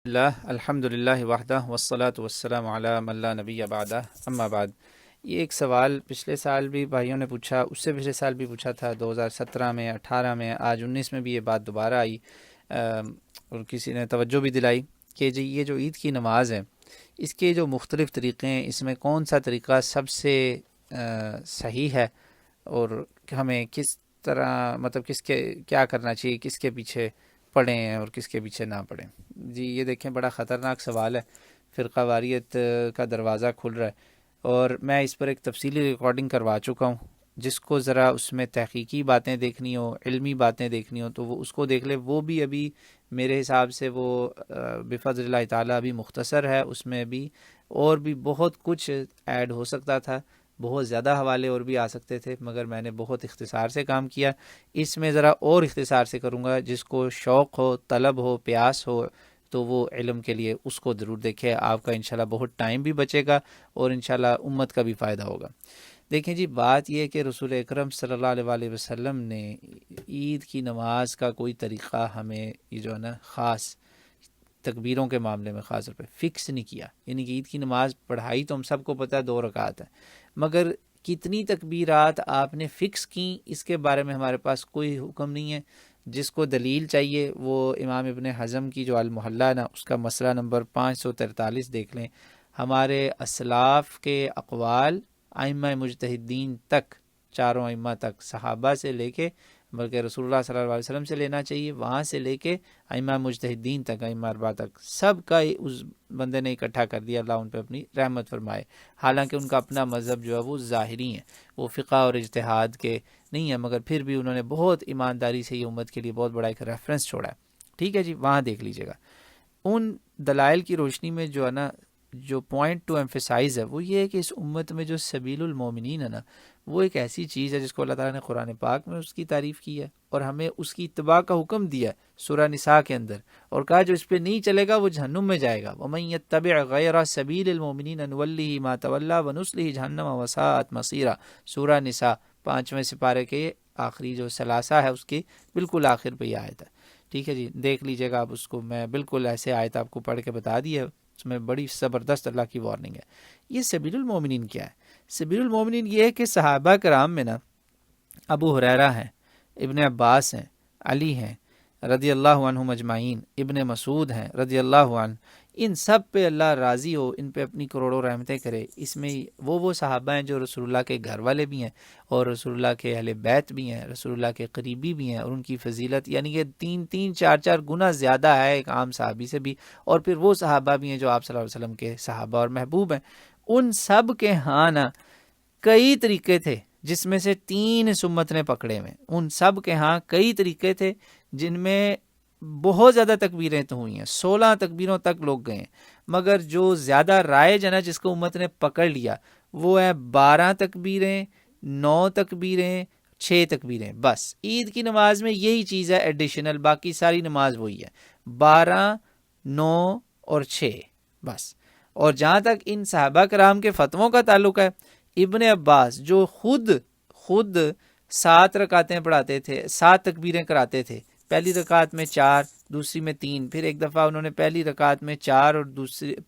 اللہ الحمد للہ وحدہ والصلاة والسلام علی من لا نبی بعدہ اما بعد۔ یہ ایک سوال پچھلے سال بھی بھائیوں نے پوچھا، اس سے پچھلے سال بھی پوچھا تھا، 2017 میں، 18 میں، آج 19 میں بھی یہ بات دوبارہ آئی اور کسی نے توجہ بھی دلائی کہ جی یہ جو عید کی نماز ہے اس کے جو مختلف طریقے ہیں، اس میں کون سا طریقہ سب سے صحیح ہے اور ہمیں کس طرح مطلب کس کے کیا کرنا چاہیے، کس کے پیچھے پڑھیں اور کس کے پیچھے نہ پڑھیں۔ جی یہ دیکھیں بڑا خطرناک سوال ہے، فرقہ واریت کا دروازہ کھل رہا ہے، اور میں اس پر ایک تفصیلی ریکارڈنگ کروا چکا ہوں۔ جس کو ذرا اس میں تحقیقی باتیں دیکھنی ہو، علمی باتیں دیکھنی ہو تو وہ اس کو دیکھ لے۔ وہ بھی ابھی میرے حساب سے وہ بفضل اللہ تعالیٰ ابھی مختصر ہے، اس میں بھی اور بھی بہت کچھ ایڈ ہو سکتا تھا، بہت زیادہ حوالے اور بھی آ سکتے تھے، مگر میں نے بہت اختصار سے کام کیا۔ اس میں ذرا اور اختصار سے کروں گا، جس کو شوق ہو، طلب ہو، پیاس ہو تو وہ علم کے لیے اس کو ضرور دیکھے۔ آپ کا انشاءاللہ بہت ٹائم بھی بچے گا اور انشاءاللہ امت کا بھی فائدہ ہوگا۔ دیکھیں جی، بات یہ ہے کہ رسول اکرم صلی اللہ علیہ وآلہ وسلم نے عید کی نماز کا کوئی طریقہ ہمیں یہ جو ہے نا خاص تکبیروں کے معاملے میں خاص طور پہ فکس نہیں کیا۔ یعنی کہ عید کی نماز پڑھائی تو ہم سب کو پتہ ہے 2 رکعت ہے، مگر کتنی تکبیرات آپ نے فکس کی اس کے بارے میں ہمارے پاس کوئی حکم نہیں ہے۔ جس کو دلیل چاہیے وہ امام ابن حزم کی جو المحلہ ہے نا، اس کا مسئلہ نمبر 543 دیکھ لیں۔ ہمارے اسلاف کے اقوال ائمہ مجتہدین تک، چاروں ائمہ تک، صحابہ سے لے کے بلکہ رسول اللہ صلی اللہ علیہ وسلم سے لینا چاہیے، وہاں سے لے کے ائمہ مجتہدین تک، ائمہ اربعہ تک، سب کا اس بندے نے اکٹھا کر دیا، اللہ ان پہ اپنی رحمت فرمائے۔ حالانکہ ان کا اپنا مذہب جو ہے وہ ظاہری ہے، وہ فقہ اور اجتہاد کے نہیں ہے، مگر پھر بھی انہوں نے بہت ایمانداری سے یہ امت کے لیے بہت بڑا ایک ریفرنس چھوڑا ہے۔ ٹھیک ہے جی، وہاں دیکھ لیجیے گا۔ ان دلائل کی روشنی میں جو ہے نا، جو پوائنٹ ٹو ایمفیسائز ہے وہ یہ ہے کہ اس امت میں جو سبیل المومنین ہے نا، وہ ایک ایسی چیز ہے جس کو اللہ تعالیٰ نے قرآن پاک میں اس کی تعریف کی ہے اور ہمیں اس کی اتباع کا حکم دیا ہے سورہ نساء کے اندر، اور کہا جو اس پہ نہیں چلے گا وہ جہنم میں جائے گا۔ وَمَن يَتَّبِعْ غَيْرَ سَبِيلِ الْمُؤْمِنِينَ نُوَلِّهِ مَا تَوَلَّى وَنُصْلِهِ جَهَنَّمَ وَسَاءَتْ مَصِيرًا۔ سورہ نساء 5ویں سپارے کے آخری جو ثلاثہ ہے اس کی بالکل آخر پہ یہ آیت ہے۔ ٹھیک ہے جی، دیکھ لیجیے گا آپ اس کو، میں بالکل ایسے آیت آپ کو پڑھ کے بتا دی ہے، اس میں بڑی زبردست اللہ کی وارننگ ہے۔ یہ سبیل المومنین کیا ہے؟ سبیل المومنین یہ ہے کہ صحابہ کرام میں نا ابو ہریرہ ہیں، ابن عباس ہیں، علی ہیں رضی اللہ عنہم اجمعین، ابن مسعود ہیں رضی اللہ عنہ، ان سب پہ اللہ راضی ہو، ان پہ اپنی کروڑوں رحمتیں کرے۔ اس میں وہ صحابہ ہیں جو رسول اللہ کے گھر والے بھی ہیں اور رسول اللہ کے اہل بیت بھی ہیں، رسول اللہ کے قریبی بھی ہیں، اور ان کی فضیلت یعنی کہ 3-4 گنا زیادہ ہے ایک عام صحابی سے بھی۔ اور پھر وہ صحابہ بھی ہیں جو آپ صلی اللہ علیہ وسلم کے صحابہ اور محبوب ہیں۔ ان سب کے ہاں نا کئی طریقے تھے جس میں سے 3 اس امت نے پکڑے ہوئے۔ ان سب کے ہاں کئی طریقے تھے جن میں بہت زیادہ تکبیریں تو ہوئی ہیں، 16 تکبیروں تک لوگ گئے ہیں، مگر جو زیادہ رائج ہے نا جس کو امت نے پکڑ لیا وہ ہے 12 تکبیریں، 9 تکبیریں، 6 تکبیریں۔ بس عید کی نماز میں یہی چیز ہے ایڈیشنل، باقی ساری نماز وہی ہے 12، 9 اور 6 بس۔ اور جہاں تک ان صحابہ کرام کے فتووں کا تعلق ہے، ابن عباس جو خود 7 رکعتیں پڑھاتے تھے، 7 تکبیریں کراتے تھے، پہلی رکعت میں 4، دوسری میں 3، پھر ایک دفعہ انہوں نے پہلی رکعت میں 4 اور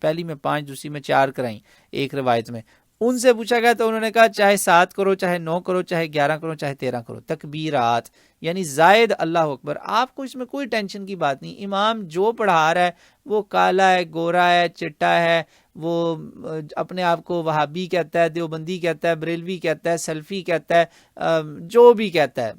پہلی میں 5، دوسری میں 4 کرائیں ایک روایت میں۔ ان سے پوچھا گیا تو انہوں نے کہا چاہے 7 کرو، چاہے 9 کرو، چاہے 11 کرو، چاہے 13 کرو، تکبیرات یعنی زائد اللہ اکبر۔ آپ کو اس میں کوئی ٹینشن کی بات نہیں، امام جو پڑھا رہا ہے وہ کالا ہے، گورا ہے، چٹا ہے، وہ اپنے آپ کو وہابی کہتا ہے، دیوبندی کہتا ہے، بریلوی کہتا ہے، سلفی کہتا ہے، جو بھی کہتا ہے،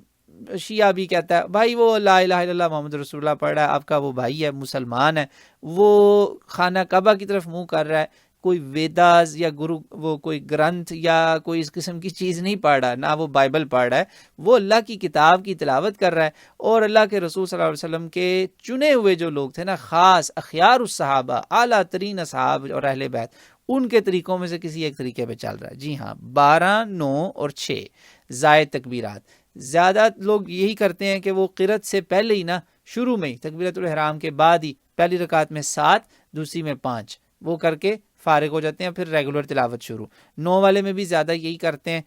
شیعہ بھی کہتا ہے، بھائی وہ لا الہ الا اللہ محمد رسول اللہ پڑھ رہا ہے، آپ کا وہ بھائی ہے، مسلمان ہے، وہ خانہ کعبہ کی طرف منہ کر رہا ہے، کوئی ویداز یا وہ کوئی گرنتھ یا کوئی اس قسم کی چیز نہیں پڑھ رہا، نہ وہ بائبل پڑھ رہا ہے، وہ اللہ کی کتاب کی تلاوت کر رہا ہے۔ اور اللہ کے رسول صلی اللہ علیہ وسلم کے چنے ہوئے جو لوگ تھے نا، خاص اخیار الصحابہ، اعلیٰ ترین اصحاب اور اہل بیت، ان کے طریقوں میں سے کسی ایک طریقے پہ چل رہا ہے۔ جی ہاں، 12، 9 اور 6 زائد تکبیرات۔ زیادہ لوگ یہی کرتے ہیں کہ وہ قرأت سے پہلے ہی نا، شروع میں ہی تکبیرۃ الحرام کے بعد ہی پہلی رکعت میں 7، دوسری میں 5 وہ کر کے فارغ ہو جاتے ہیں، پھر ریگولر تلاوت شروع۔ 9 والے میں بھی زیادہ یہی کرتے ہیں،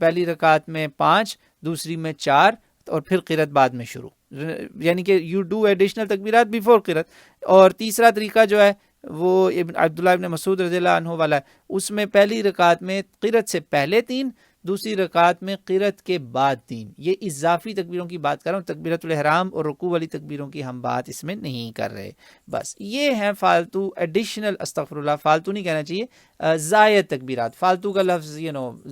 پہلی رکعت میں 5، دوسری میں 4، اور پھر قرأت بعد میں شروع، یعنی کہ یو ڈو ایڈیشنل تکبیرات بیفور قرأت. اور تیسرا طریقہ جو ہے وہ عبداللہ ابن مسعود رضی اللہ عنہ والا ہے، اس میں پہلی رکعت میں قرأت سے پہلے 3، دوسری رکعت میں قرأت کے بعد 3. یہ اضافی تکبیروں کی بات کر رہا ہوں، تکبیرۃ الاحرام اور رکوع والی تکبیروں کی ہم بات اس میں نہیں کر رہے. بس یہ ہیں فالتو ایڈیشنل، استغفر اللہ، فالتو نہیں کہنا چاہیے، زائد تکبیرات. فالتو کا لفظ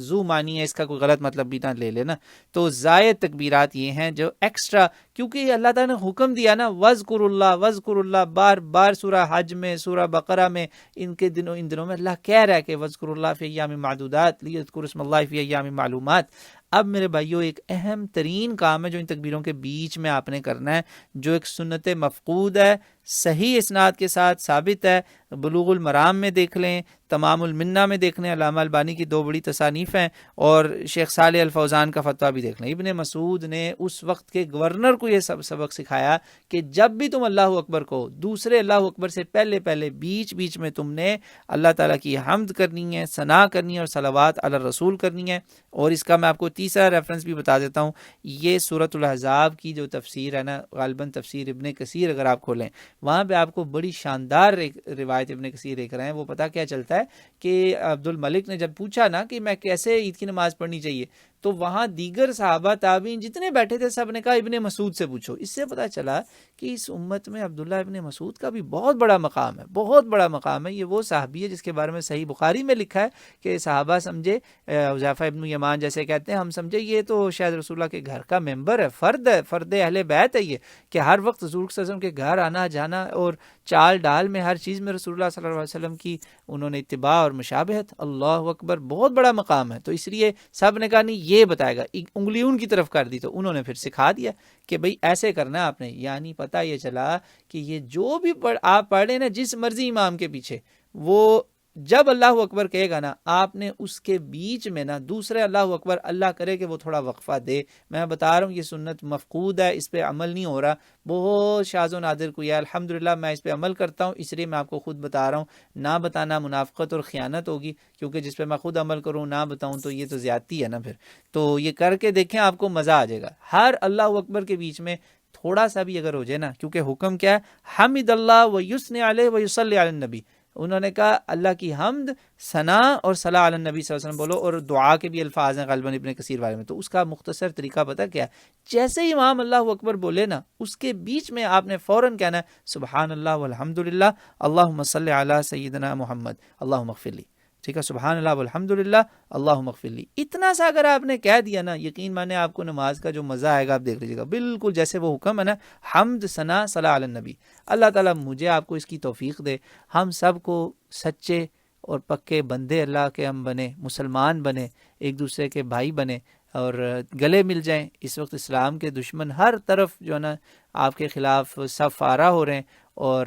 زو معنی ہے، اس کا کوئی غلط مطلب بھی نہ لے لینا. تو زائد تکبیرات یہ ہیں جو ایکسٹرا، کیونکہ اللہ تعالیٰ نے حکم دیا نا وذکر اللہ وذکر اللہ، بار بار سورہ حج میں، سورہ بقرہ میں، ان دنوں میں اللہ کہہ رہا ہے کہ وذکر اللہ فی ایام معدودات لیذکروا اسم اللہ فی ایام معلومات. اب میرے بھائیو ایک اہم ترین کام ہے جو ان تکبیروں کے بیچ میں آپ نے کرنا ہے، جو ایک سنت مفقود ہے، صحیح اسناد کے ساتھ ثابت ہے. بلوغ المرام میں دیکھ لیں، تمام المنہ میں دیکھ لیں، علامہ البانی کی 2 بڑی تصانیف ہیں، اور شیخ صالح الفوزان کا فتویٰ بھی دیکھ لیں. ابن مسعود نے اس وقت کے گورنر کو یہ سبق سکھایا کہ جب بھی تم اللہ اکبر کو، دوسرے اللہ اکبر سے پہلے بیچ میں تم نے اللہ تعالیٰ کی حمد کرنی ہے، ثنا کرنی ہے، اور صلوات علی الرسول کرنی ہے. اور اس کا میں آپ کو تیسرا ریفرنس بھی بتا دیتا ہوں، یہ سورۃ الاحزاب کی جو تفسیر ہے نا، غالباً تفسیر ابن کثیر اگر آپ کھولیں، وہاں پہ آپ کو بڑی شاندار روایت ابن کثیر ایک رہے ہیں. وہ پتہ کیا چلتا ہے کہ عبد الملک نے جب پوچھا نا کہ میں کیسے عید کی نماز پڑھنی چاہیے، تو وہاں دیگر صحابہ تابعین جتنے بیٹھے تھے سب نے کہا ابن مسعود سے پوچھو. اس سے پتہ چلا کہ اس امت میں عبداللہ ابن مسعود کا بھی بہت بڑا مقام ہے، بہت بڑا مقام ہے. یہ وہ صحابی ہے جس کے بارے میں صحیح بخاری میں لکھا ہے کہ صحابہ سمجھے، حذیفہ ابن یمان جیسے کہتے ہیں، ہم سمجھے یہ تو شاید رسول اللہ کے گھر کا ممبر ہے، فرد اہل بیت ہے یہ، کہ ہر وقت حضور صلی اللہ علیہ وسلم کے گھر آنا جانا، اور چال ڈال میں ہر چیز میں رسول اللہ صلی اللہ علیہ وسلم کی انہوں نے اتباع اور مشابہت. اللہ اکبر، بہت بڑا مقام ہے. تو اس لیے سب نے کہا نہیں یہ بتائے گا، انگلی ان کی طرف کر دی، تو انہوں نے پھر سکھا دیا کہ بھئی ایسے کرنا ہے آپ نے. یعنی پتہ یہ چلا کہ یہ جو بھی آپ پڑھ رہے ہیں نا جس مرضی امام کے پیچھے، وہ جب اللہ اکبر کہے گا نا، آپ نے اس کے بیچ میں نا دوسرے اللہ اکبر، اللہ کرے کہ وہ تھوڑا وقفہ دے. میں بتا رہا ہوں یہ سنت مفقود ہے، اس پہ عمل نہیں ہو رہا، بہت شاذ و نادر کوئی ہے. الحمدللہ میں اس پہ عمل کرتا ہوں، اس لیے میں آپ کو خود بتا رہا ہوں. نہ بتانا منافقت اور خیانت ہوگی، کیونکہ جس پہ میں خود عمل کروں نہ بتاؤں تو یہ تو زیادتی ہے نا پھر. تو یہ کر کے دیکھیں، آپ کو مزہ آ جائے گا. ہر اللہ اکبر کے بیچ میں تھوڑا سا بھی اگر ہو جائے نا، کیونکہ حکم کیا ہے، حمد اللہ و یثنی علیہ و یصلی علی النبی. انہوں نے کہا اللہ کی حمد، ثنا اور صلاح علی النبی صلی اللہ علیہ وسلم بولو، اور دعا کے بھی الفاظ ہیں غالباً ابن کثیر والے میں. تو اس کا مختصر طریقہ پتہ کیا ہے، جیسے ہی امام اللہ اکبر بولے نا، اس کے بیچ میں آپ نے فوراً کہنا ہے سبحان اللہ والحمد للہ، اللہم صلی علی سیدنا محمد، اللہم اغفر لی. ٹھیک ہے، سبحان اللہ والحمد للہ اللہم اغفر لی. اتنا سا اگر آپ نے کہہ دیا نا، یقین مانے آپ کو نماز کا جو مزہ آئے گا آپ دیکھ لیجیے گا، بالکل جیسے وہ حکم ہے نا، حمد، ثنا، صلاح علی النبی. اللہ تعالیٰ مجھے آپ کو اس کی توفیق دے، ہم سب کو سچے اور پکے بندے اللہ کے ہم بنے، مسلمان بنے، ایک دوسرے کے بھائی بنے، اور گلے مل جائیں. اس وقت اسلام کے دشمن ہر طرف جو ہے نا آپ کے خلاف صف آرا ہو رہے ہیں، اور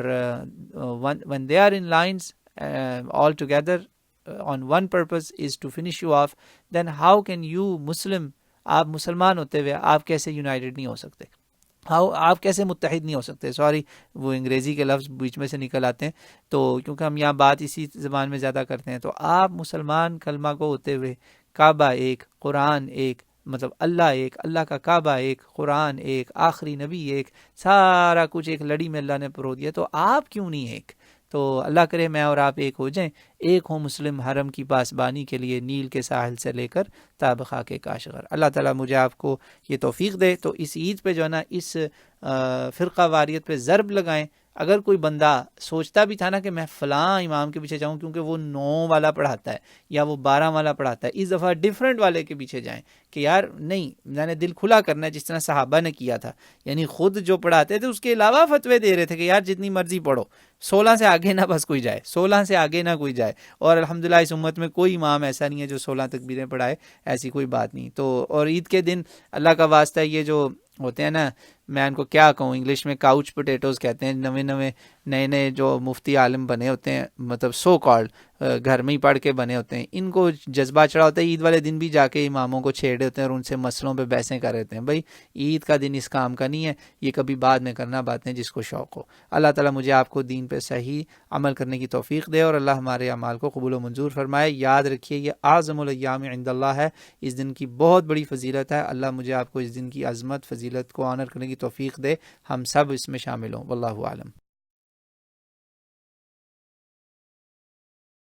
when they are in lines all together on one purpose is to finish you off, then how can you Muslim، آپ مسلمان ہوتے ہوئے آپ کیسے یونائٹڈ نہیں ہو سکتے، آپ کیسے متحد نہیں ہو سکتے. سوری وہ انگریزی کے لفظ بیچ میں سے نکل آتے ہیں، تو کیونکہ ہم یہاں بات اسی زبان میں زیادہ کرتے ہیں. تو آپ مسلمان کلمہ کو ہوتے ہوئے، کعبہ ایک، قرآن ایک، مطلب اللہ ایک، اللہ کا کعبہ ایک، قرآن ایک، آخری نبی ایک، سارا کچھ ایک لڑی میں اللہ نے پرو دیا، تو آپ کیوں نہیں ایک؟ تو اللہ کرے میں اور آپ ایک ہو جائیں، ایک ہوں مسلم حرم کی پاسبانی کے لیے نیل کے ساحل سے لے کر تاب خاک کاشغر. اللہ تعالیٰ مجھے آپ کو یہ توفیق دے. تو اس عید پہ جو ہے نا اس فرقہ واریت پہ ضرب لگائیں. اگر کوئی بندہ سوچتا بھی تھا نا کہ میں فلاں امام کے پیچھے جاؤں کیونکہ وہ 9 والا پڑھاتا ہے یا وہ 12 والا پڑھاتا ہے، اس دفعہ ڈیفرنٹ والے کے پیچھے جائیں کہ یار نہیں، میں نے دل کھلا کرنا ہے جس طرح صحابہ نے کیا تھا. یعنی خود جو پڑھاتے تھے اس کے علاوہ فتوے دے رہے تھے کہ یار جتنی مرضی پڑھو، 16 سے آگے نہ بس کوئی جائے، 16 سے آگے نہ کوئی جائے. اور الحمدللہ اس امت میں کوئی امام ایسا نہیں ہے جو 16 تکبیریں پڑھائے، ایسی کوئی بات نہیں. تو اور عید کے دن اللہ کا واسطہ یہ جو ہوتے ہیں نا میں ان کو کیا کہوں، انگلش میں کاؤچ پوٹیٹوز کہتے ہیں، نئے نئے جو مفتی عالم بنے ہوتے ہیں، مطلب سو کالڈ گھر میں ہی پڑھ کے بنے ہوتے ہیں، ان کو جذبہ چڑھا ہوتا ہے، عید والے دن بھی جا کے اماموں کو چھیڑے ہوتے ہیں اور ان سے مسئلوں پہ بحثیں کر رہے ہوتے ہیں۔ بھائی عید کا دن اس کام کا نہیں ہے، یہ کبھی بعد میں کرنا باتیں جس کو شوق ہو۔ اللہ تعالیٰ مجھے آپ کو دین پہ صحیح عمل کرنے کی توفیق دے، اور اللہ ہمارے اعمال کو قبول و منظور فرمائے۔ یاد رکھیے یہ اعظم الایام عند اللہ ہے، اس دن کی بہت بڑی فضیلت ہے۔ اللہ مجھے آپ کو اس دن کی عظمت فضیلت کو آنر کرنے کی توفیق دے، ہم سب اس میں شامل ہوں۔ واللہ اعلم۔